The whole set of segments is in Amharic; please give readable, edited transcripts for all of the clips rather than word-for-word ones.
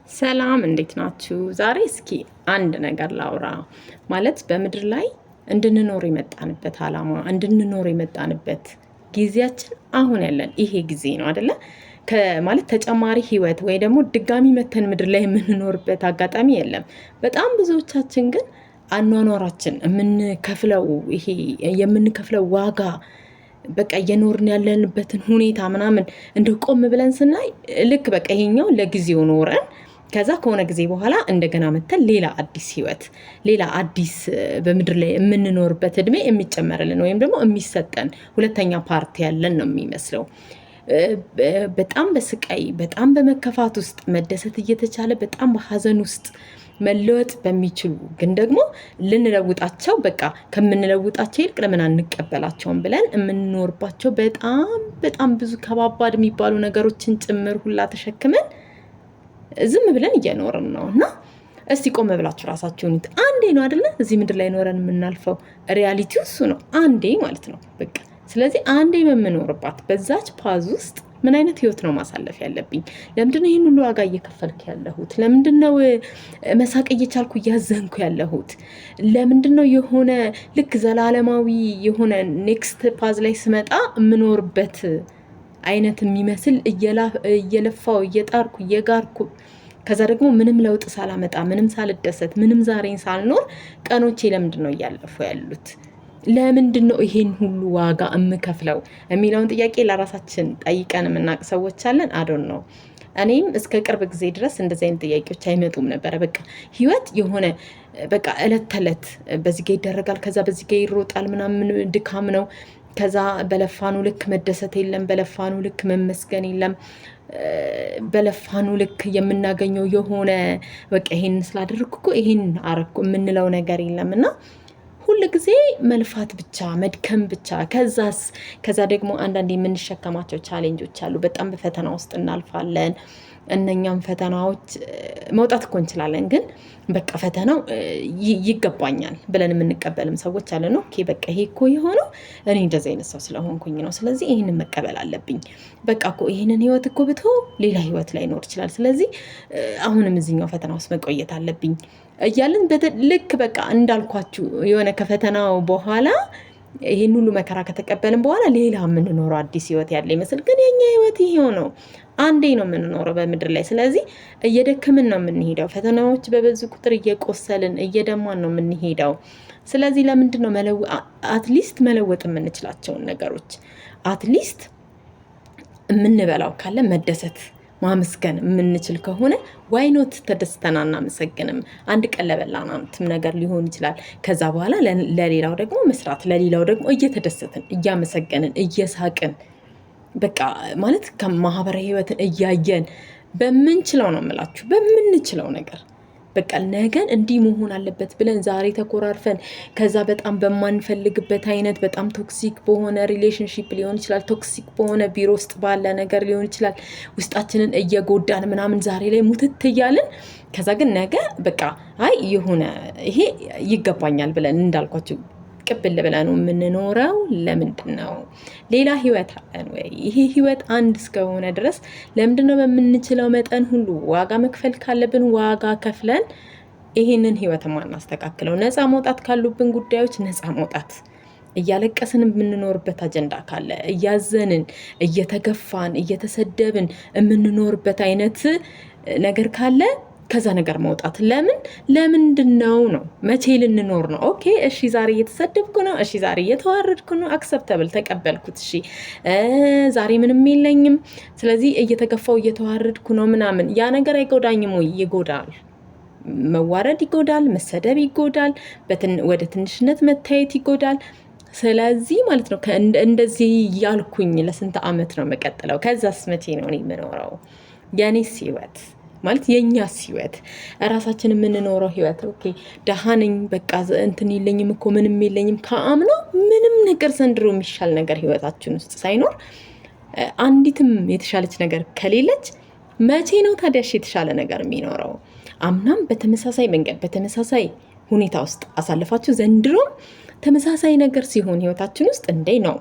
ሰላም እንዴት ናችሁ? ዛሬ እስኪ አንድ ነገር ላውራ። ማለት በምድር ላይ እንድንኖር የመጣንበት አላማ እንድንኖር የመጣንበት ጊዜያችን አሁን ያለን ይሄ ጊዜ ነው አይደለ? ማለት ተጨማሪ ህይወት ወይ ደግሞ ድጋሚ መተን ምድር ላይ የምንኖርበት አጋጣሚ የለም። በጣም ብዙዎቻችን ግን አኗኗራችን የምንከፍለው ዋጋ በቃ እየኖርን ያለንበትን ሁኔታ ምናምን እንደ ቆም ብለን ስናይ ልክ በቃ ይሄኛው ለጊዜው ኖረን ከዛ ከሆነ ጊዜ በኋላ እንደገና መተን ሌላ አዲስ ህይወት ሌላ አዲስ በምድር ላይ የምንኖርበት እድሜ የሚጨመርልን ወይም ደግሞ የሚሰጠን ሁለተኛ ፓርቲ ያለን ነው የሚመስለው። በጣም በስቃይ በጣም በመከፋት ውስጥ መደሰት እየተቻለ በጣም በሀዘን ውስጥ መለወጥ በሚችሉ ግን ደግሞ ልንለውጣቸው በቃ ከምንለውጣቸው ይልቅ ለምን አንቀበላቸውም ብለን የምንኖርባቸው በጣም በጣም ብዙ ከባባድ የሚባሉ ነገሮችን ጭምር ሁላ ተሸክመን ዝም ብለን እየኖርን ነው። እና እስቲ ቆም ብላችሁ ራሳችሁን አንዴ ነው አይደለ እዚህ ምድር ላይ ኖረን የምናልፈው። ሪያሊቲው እሱ ነው፣ አንዴ ማለት ነው በቃ። ስለዚህ አንዴ በምኖርባት በዛች ፓዝ ውስጥ ምን አይነት ህይወት ነው ማሳለፍ ያለብኝ? ለምንድነው ይህን ሁሉ ዋጋ እየከፈልኩ ያለሁት? ለምንድነው መሳቅ እየቻልኩ እያዘንኩ ያለሁት? ለምንድነው የሆነ ልክ ዘላለማዊ የሆነ ኔክስት ፓዝ ላይ ስመጣ የምኖርበት አይነት የሚመስል እየለፋው እየጣርኩ እየጋርኩ ከዛ ደግሞ ምንም ለውጥ ሳላመጣ ምንም ሳልደሰት ምንም ዛሬን ሳልኖር ቀኖቼ ለምንድን ነው እያለፉ ያሉት? ለምንድን ነው ይሄን ሁሉ ዋጋ የምከፍለው የሚለውን ጥያቄ ለራሳችን ጠይቀን የምናውቅ ሰዎች አለን። አዶን ነው። እኔም እስከ ቅርብ ጊዜ ድረስ እንደዚህ አይነት ጥያቄዎች አይመጡም ነበረ። በቃ ህይወት የሆነ በቃ እለት ተዕለት በዚህ ጋ ይደረጋል፣ ከዛ በዚህ ጋ ይሮጣል ምናምን ድካም ነው። ከዛ በለፋኑ ልክ መደሰት የለም፣ በለፋኑ ልክ መመስገን የለም፣ በለፋኑ ልክ የምናገኘው የሆነ በቃ ይሄን ስላደረግኩ እኮ ይሄን አረግኩ የምንለው ነገር የለም። እና ሁል ጊዜ መልፋት ብቻ መድከም ብቻ። ከዛ ደግሞ አንዳንድ የምንሸከማቸው ቻሌንጆች አሉ። በጣም በፈተና ውስጥ እናልፋለን። እነኛም ፈተናዎች መውጣት እኮ እንችላለን፣ ግን በቃ ፈተናው ይገባኛል ብለን የምንቀበልም ሰዎች አለን። ኦኬ በቃ ይሄ እኮ የሆነው እኔ እንደዚህ አይነት ሰው ስለሆንኩኝ ነው፣ ስለዚህ ይህንን መቀበል አለብኝ። በቃ እኮ ይህንን ህይወት እኮ ብቶ ሌላ ህይወት ላይ ኖር ይችላል፣ ስለዚህ አሁንም እዚህኛው ፈተና ውስጥ መቆየት አለብኝ እያለን ልክ በቃ እንዳልኳችሁ የሆነ ከፈተናው በኋላ ይህን ሁሉ መከራ ከተቀበልን በኋላ ሌላ የምንኖረው አዲስ ህይወት ያለ ይመስል፣ ግን የኛ ህይወት ይሄው ነው። አንዴ ነው የምንኖረው በምድር ላይ። ስለዚህ እየደከምን ነው የምንሄደው። ፈተናዎች በበዙ ቁጥር እየቆሰልን እየደማን ነው የምንሄደው። ስለዚህ ለምንድን ነው አትሊስት መለወጥ የምንችላቸውን ነገሮች አትሊስት የምንበላው ካለ መደሰት ማመስገን የምንችል ከሆነ ዋይኖት ተደስተን አናመሰግንም? አንድ ቀን ለበላናትም ነገር ሊሆን ይችላል። ከዛ በኋላ ለሌላው ደግሞ መስራት፣ ለሌላው ደግሞ እየተደሰትን እያመሰገንን እየሳቅን በቃ ማለት ከማህበራዊ ህይወትን እያየን በምንችለው ነው የምላችሁ፣ በምንችለው ነገር በቃ ነገን እንዲህ መሆን አለበት ብለን ዛሬ ተኮራርፈን ከዛ በጣም በማንፈልግበት አይነት በጣም ቶክሲክ በሆነ ሪሌሽንሺፕ ሊሆን ይችላል፣ ቶክሲክ በሆነ ቢሮ ውስጥ ባለ ነገር ሊሆን ይችላል፣ ውስጣችንን እየጎዳን ምናምን ዛሬ ላይ ሙትት እያልን ከዛ ግን ነገ በቃ አይ የሆነ ይሄ ይገባኛል ብለን እንዳልኳቸው ቅብል ብለን ነው የምንኖረው። ለምንድን ነው? ሌላ ህይወት አለን ወይ? ይሄ ህይወት አንድ እስከሆነ ድረስ ለምንድን ነው በምንችለው መጠን ሁሉ ዋጋ መክፈል ካለብን ዋጋ ከፍለን ይሄንን ህይወት ማናስተካክለው? ነፃ መውጣት ካሉብን ጉዳዮች ነፃ መውጣት፣ እያለቀስን የምንኖርበት አጀንዳ ካለ እያዘንን እየተገፋን እየተሰደብን የምንኖርበት አይነት ነገር ካለ ከዛ ነገር መውጣት። ለምንድን ነው? መቼ ልንኖር ነው? ኦኬ እሺ ዛሬ እየተሰደብኩ ነው፣ እሺ ዛሬ እየተዋረድኩ ነው፣ አክሰፕተብል ተቀበልኩት። እሺ ዛሬ ምንም የለኝም፣ ስለዚህ እየተገፋው እየተዋረድኩ ነው ምናምን። ያ ነገር አይጎዳኝም ወይ? ይጎዳል። መዋረድ ይጎዳል፣ መሰደብ ይጎዳል፣ ወደ ትንሽነት መታየት ይጎዳል። ስለዚህ ማለት ነው እንደዚህ ያልኩኝ ለስንት ዓመት ነው መቀጠለው? ከዛስ መቼ ነው እኔ የምኖረው? የኔስ ህይወት ማለት የኛስ ህይወት እራሳችን የምንኖረው ህይወት። ኦኬ ደሃ ነኝ በቃ እንትን የለኝም እኮ ምንም የለኝም ከአምኖ ምንም ነገር ዘንድሮ የሚሻል ነገር ህይወታችን ውስጥ ሳይኖር አንዲትም የተሻለች ነገር ከሌለች መቼ ነው ታዲያሽ የተሻለ ነገር የሚኖረው? አምናም በተመሳሳይ መንገድ በተመሳሳይ ሁኔታ ውስጥ አሳልፋችሁ ዘንድሮም ተመሳሳይ ነገር ሲሆን ህይወታችን ውስጥ እንዴ ነው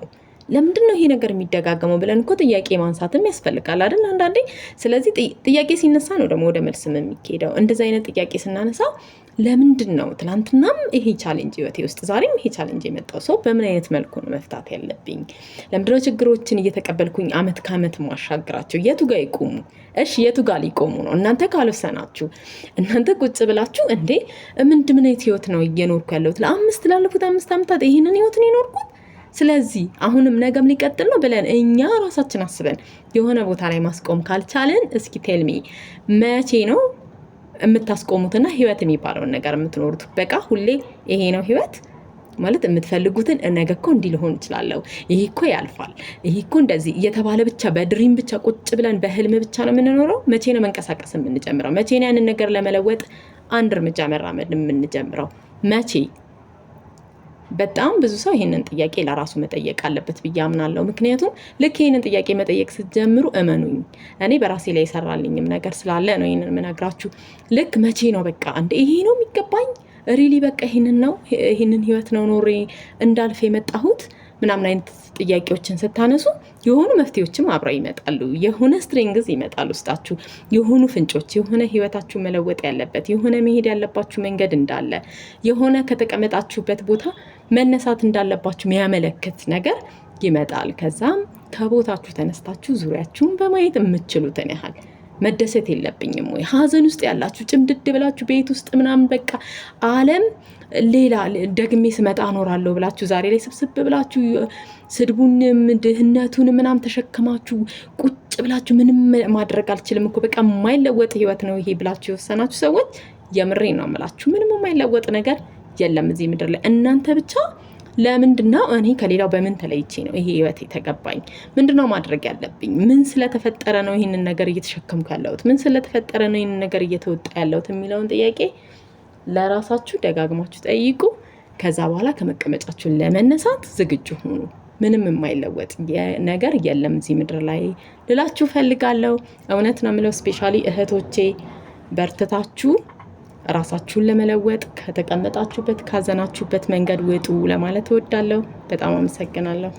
ለምንድነው ይሄ ነገር የሚደጋገመው ብለን እኮ ጥያቄ ማንሳትም ያስፈልጋል አይደል አንዳንዴ። ስለዚህ ጥያቄ ሲነሳ ነው ደግሞ ወደ መልስም የሚካሄደው። እንደዚህ አይነት ጥያቄ ስናነሳ ለምንድን ነው ትናንትናም ይሄ ቻሌንጅ ህይወቴ ውስጥ ዛሬም ይሄ ቻሌንጅ የመጣው? ሰው በምን አይነት መልኩ ነው መፍታት ያለብኝ? ለምንድነው ችግሮችን እየተቀበልኩኝ አመት ከአመት ማሻግራቸው? የቱ ጋር ይቆሙ? እሺ የቱ ጋር ሊቆሙ ነው? እናንተ ካልወሰናችሁ፣ እናንተ ቁጭ ብላችሁ እንዴ ምን አይነት ህይወት ነው እየኖርኩ ያለሁት? ላለፉት 5 ዓመታት ይህንን ህይወት ነው የኖርኩት፣ ስለዚህ አሁንም ነገም ሊቀጥል ነው ብለን እኛ ራሳችን አስበን የሆነ ቦታ ላይ ማስቆም ካልቻለን፣ እስኪ ቴልሚ መቼ ነው የምታስቆሙትና ህይወት የሚባለውን ነገር የምትኖሩት? በቃ ሁሌ ይሄ ነው ህይወት ማለት የምትፈልጉትን ነገ እኮ እንዲህ ሊሆን ይችላለሁ፣ ይሄ እኮ ያልፋል፣ ይሄ እኮ እንደዚህ እየተባለ ብቻ በድሪም ብቻ ቁጭ ብለን በህልም ብቻ ነው የምንኖረው? መቼ ነው መንቀሳቀስ የምንጀምረው? መቼ ነው ያንን ነገር ለመለወጥ አንድ እርምጃ መራመድ የምንጀምረው? መቼ? በጣም ብዙ ሰው ይሄንን ጥያቄ ለራሱ መጠየቅ አለበት ብዬ አምናለሁ። ምክንያቱም ልክ ይሄንን ጥያቄ መጠየቅ ስትጀምሩ እመኑኝ፣ እኔ በራሴ ላይ የሰራልኝም ነገር ስላለ ነው ይሄንን የምነግራችሁ። ልክ መቼ ነው በቃ እንደ ይሄ ነው የሚገባኝ ሪሊ በቃ ይሄንን ህይወት ነው ኖሬ እንዳልፍ የመጣሁት ምናምን አይነት ጥያቄዎችን ስታነሱ የሆኑ መፍትሄዎችም አብረው ይመጣሉ። የሆነ ስትሪንግዝ ይመጣል ውስጣችሁ፣ የሆኑ ፍንጮች፣ የሆነ ህይወታችሁ መለወጥ ያለበት የሆነ መሄድ ያለባችሁ መንገድ እንዳለ፣ የሆነ ከተቀመጣችሁበት ቦታ መነሳት እንዳለባችሁ የሚያመለክት ነገር ይመጣል። ከዛም ከቦታችሁ ተነስታችሁ ዙሪያችሁን በማየት የምትችሉትን ያህል መደሰት የለብኝም ወይ? ሀዘን ውስጥ ያላችሁ ጭምድድ ብላችሁ ቤት ውስጥ ምናምን በቃ ዓለም ሌላ ደግሜ ስመጣ እኖራለሁ ብላችሁ ዛሬ ላይ ስብስብ ብላችሁ ስድቡንም ድህነቱን ምናምን ተሸክማችሁ ቁጭ ብላችሁ ምንም ማድረግ አልችልም እኮ በቃ የማይለወጥ ህይወት ነው ይሄ ብላችሁ የወሰናችሁ ሰዎች የምሬ ነው የምላችሁ፣ ምንም የማይለወጥ ነገር የለም እዚህ ምድር ላይ። እናንተ ብቻ ለምንድነው እኔ ከሌላው በምን ተለይቼ ነው ይሄ ህይወት የተገባኝ? ምንድነው ማድረግ ያለብኝ? ምን ስለተፈጠረ ነው ይህንን ነገር እየተሸከምኩ ያለሁት? ምን ስለተፈጠረ ነው ይህንን ነገር እየተወጣ ያለሁት የሚለውን ጥያቄ ለራሳችሁ ደጋግማችሁ ጠይቁ። ከዛ በኋላ ከመቀመጫችሁን ለመነሳት ዝግጁ ሁኑ። ምንም የማይለወጥ ነገር የለም እዚህ ምድር ላይ ልላችሁ ፈልጋለሁ። እውነት ነው የምለው። ስፔሻሊ እህቶቼ በርትታችሁ ራሳችሁን ለመለወጥ ከተቀመጣችሁበት ካዘናችሁበት መንገድ ውጡ ለማለት እወዳለሁ። በጣም አመሰግናለሁ።